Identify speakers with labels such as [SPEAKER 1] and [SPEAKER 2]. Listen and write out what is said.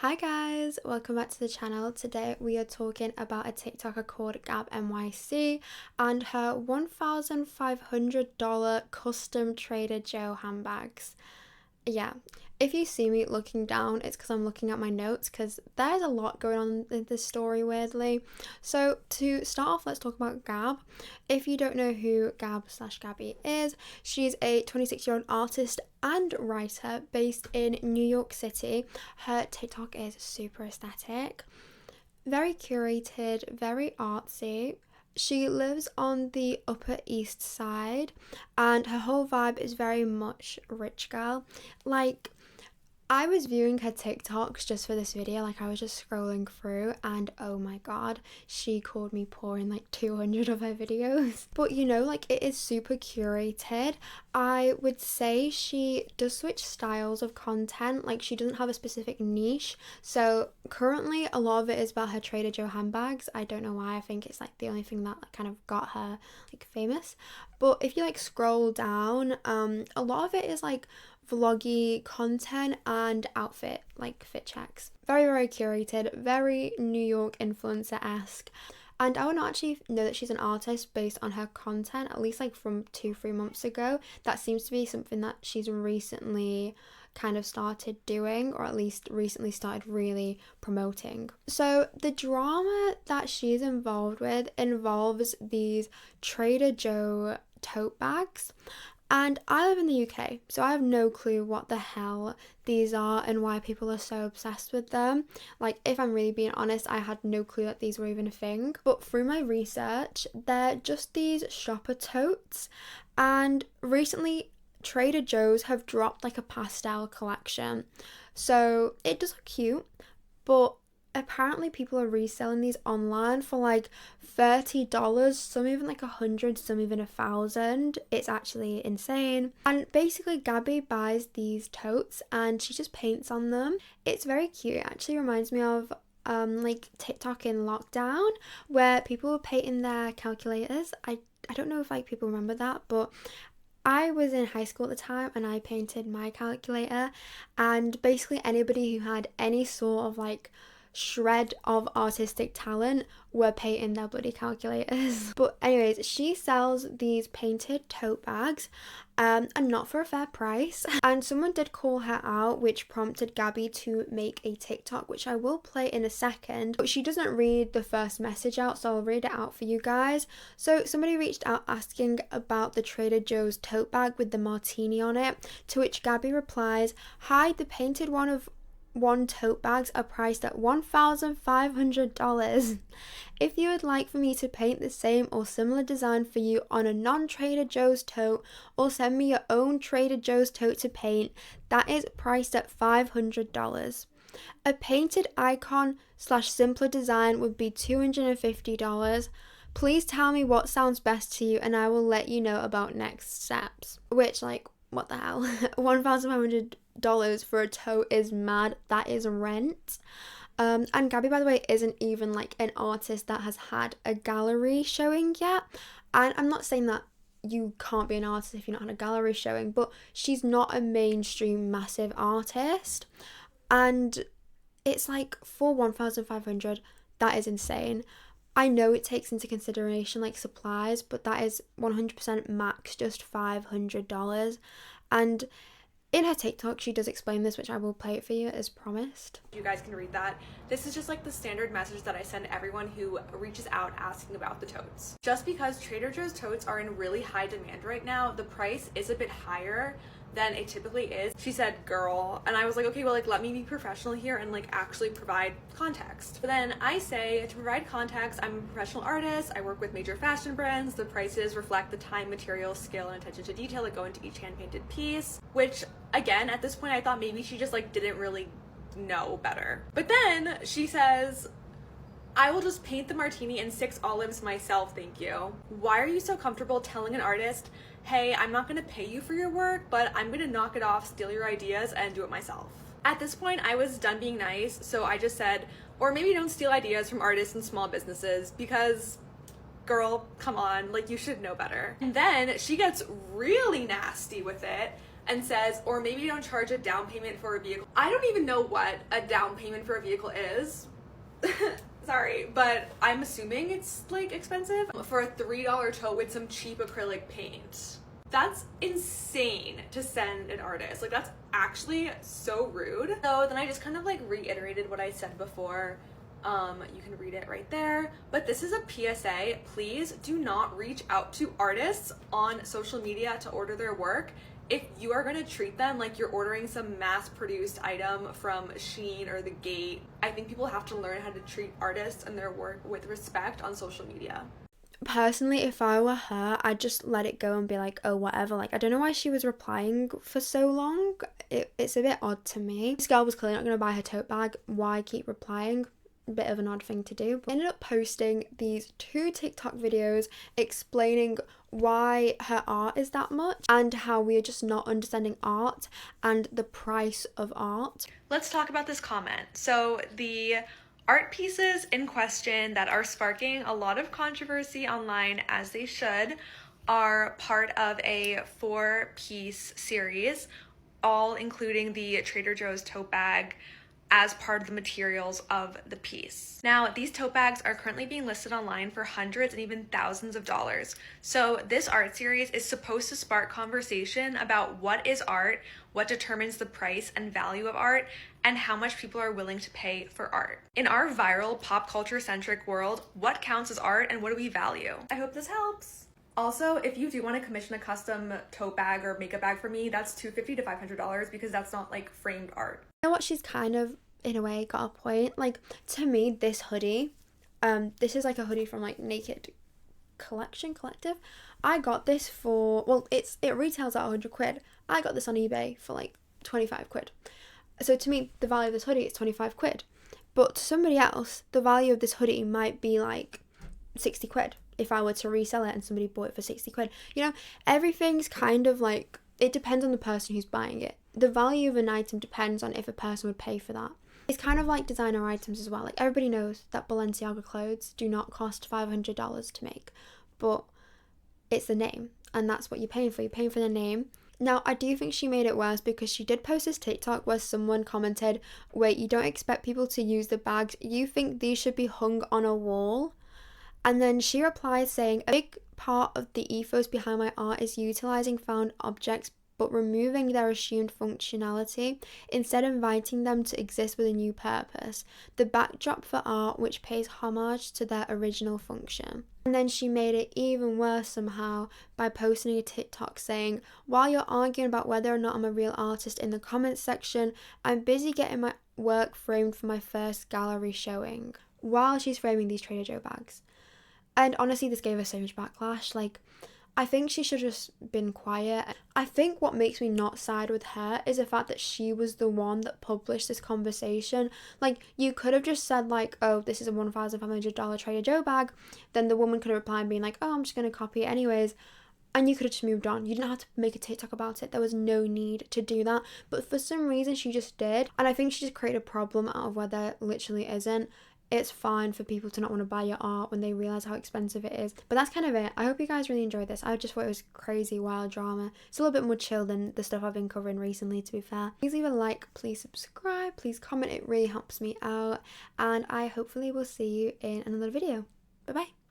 [SPEAKER 1] Hi guys, welcome back to the channel. Today we are talking about a TikToker called Gab NYC and her $1,500 custom Trader Joe handbags. Yeah, if you see me looking down, it's because I'm looking at my notes because there's a lot going on in this story, weirdly. So to start off, let's talk about Gab. If you don't know who Gab/Gabby is, she's a 26-year-old artist and writer based in New York City. Her TikTok is super aesthetic, very curated, very artsy. She lives on the Upper East Side and her whole vibe is very much rich girl. Like, I was viewing her TikToks just for this video, like I was just scrolling through and oh my god, she called me poor in like 200 of her videos. But you know, like it is super curated. I would say she does switch styles of content, like she doesn't have a specific niche. So currently a lot of it is about her Trader Joe handbags. I don't know why, I think it's like the only thing that kind of got her like famous. But if you like scroll down, a lot of it is like vloggy content and outfit, like fit checks. Very, very curated, very New York influencer-esque. And I would not actually know that she's an artist based on her content, at least like from 2-3 months ago. That seems to be something that she's recently kind of started doing, or at least recently started really promoting. So the drama that she's involved with involves these Trader Joe tote bags. And I live in the UK, so I have no clue what the hell these are and why people are so obsessed with them. Like, if I'm really being honest, I had no clue that these were even a thing. But through my research, they're just these shopper totes. And recently, Trader Joe's have dropped like a pastel collection. So it does look cute, but apparently people are reselling these online for like $30, some even like 100, some even 1,000. It's actually insane. And basically Gabby buys these totes and she just paints on them. It's very cute. It actually reminds me of like TikTok in lockdown where people were painting their calculators. I don't know if like people remember that, but I was in high school at the time and I painted my calculator, and basically anybody who had any sort of like shred of artistic talent were painting their bloody calculators. But anyways, she sells these painted tote bags and not for a fair price. And someone did call her out, which prompted Gabby to make a TikTok, which I will play in a second. But she doesn't read the first message out, so I'll read it out for you guys. So somebody reached out asking about the Trader Joe's tote bag with the martini on it, to which Gabby replies, "Hi, the painted one tote bags are priced at $1,500. If you would like for me to paint the same or similar design for you on a non-Trader Joe's tote, or send me your own Trader Joe's tote to paint, that is priced at $500. A painted icon/simpler design would be $250. Please tell me what sounds best to you and I will let you know about next steps." Which, like, what the hell? $1,500 for a tote is mad. That is rent. And Gabby, by the way, isn't even like an artist that has had a gallery showing yet. And I'm not saying that you can't be an artist if you're not had a gallery showing, but she's not a mainstream massive artist. And it's like, for 1,500, that is insane. I know it takes into consideration like supplies, but that is 100% max just $500. And in her TikTok, she does explain this, which I will play it for you as promised.
[SPEAKER 2] You guys can read that. This is just like the standard message that I send everyone who reaches out asking about the totes. Just because Trader Joe's totes are in really high demand right now, the price is a bit higher than it typically is. She said, "Girl," and I was like, okay, well, like, let me be professional here and like actually provide context. But then I say, to provide context, I'm a professional artist, I work with major fashion brands, the prices reflect the time, material, skill, and attention to detail that go into each hand-painted piece. Which, again, at this point I thought maybe she just like didn't really know better. But then she says, "I will just paint the martini and 6 olives myself, thank you. Why are you so comfortable telling an artist, hey, I'm not gonna pay you for your work, but I'm gonna knock it off, steal your ideas, and do it myself?" At this point, I was done being nice, so I just said, or maybe don't steal ideas from artists and small businesses, because girl, come on, like, you should know better. And then she gets really nasty with it and says, or maybe you don't charge a down payment for a vehicle. I don't even know what a down payment for a vehicle is. Sorry, but I'm assuming it's like expensive for a $3 tote with some cheap acrylic paint. That's insane to send an artist. Like, that's actually so rude. So then I just kind of like reiterated what I said before. You can read it right there. But this is a PSA. Please do not reach out to artists on social media to order their work. If you are going to treat them like you're ordering some mass-produced item from Shein or The Gate, I think people have to learn how to treat artists and their work with respect on social media.
[SPEAKER 1] Personally, if I were her, I'd just let it go and be like, oh, whatever. Like, I don't know why she was replying for so long. It's a bit odd to me. This girl was clearly not going to buy her tote bag. Why keep replying? Bit of an odd thing to do. But I ended up posting these 2 TikTok videos explaining why her art is that much and how we are just not understanding art and the price of art.
[SPEAKER 2] Let's talk about this comment. So the art pieces in question that are sparking a lot of controversy online, as they should, are part of a 4-piece series, all including the Trader Joe's tote bag as part of the materials of the piece. Now, these tote bags are currently being listed online for hundreds and even thousands of dollars. So this art series is supposed to spark conversation about what is art, what determines the price and value of art, and how much people are willing to pay for art. In our viral pop culture centric world, what counts as art and what do we value? I hope this helps. Also, if you do want to commission a custom tote bag or makeup bag for me, that's $250 to $500 because that's not like framed art.
[SPEAKER 1] You know what, she's kind of, in a way, got a point. Like, to me, this hoodie, this is like a hoodie from like Naked Collective. I got this for, well, it retails at 100 quid. I got this on eBay for like 25 quid. So to me, the value of this hoodie is 25 quid. But to somebody else, the value of this hoodie might be like 60 quid if I were to resell it and somebody bought it for 60 quid. You know, everything's kind of like, it depends on the person who's buying it. The value of an item depends on if a person would pay for that. It's kind of like designer items as well. Like, everybody knows that Balenciaga clothes do not cost $500 to make, but it's the name, and that's what you're paying for. You're paying for the name. Now, I do think she made it worse because she did post this TikTok where someone commented, wait, you don't expect people to use the bags, you think these should be hung on a wall? And then she replied saying, a big part of the ethos behind my art is utilizing found objects but removing their assumed functionality, instead inviting them to exist with a new purpose, the backdrop for art which pays homage to their original function. And then she made it even worse somehow by posting a TikTok saying, while you're arguing about whether or not I'm a real artist in the comments section, I'm busy getting my work framed for my first gallery showing, while she's framing these Trader Joe bags. And honestly, this gave her so much backlash. Like, I think she should have just been quiet. I think what makes me not side with her is the fact that she was the one that published this conversation. Like, you could have just said like, oh, this is a $1,500 Trader Joe bag. Then the woman could have replied being like, oh, I'm just going to copy it anyways. And you could have just moved on. You didn't have to make a TikTok about it. There was no need to do that. But for some reason, she just did. And I think she just created a problem out of where there literally isn't. It's fine for people to not want to buy your art when they realise how expensive it is. But that's kind of it. I hope you guys really enjoyed this. I just thought it was crazy, wild drama. It's a little bit more chill than the stuff I've been covering recently, to be fair. Please leave a like, please subscribe, please comment. It really helps me out. And I hopefully will see you in another video. Bye-bye.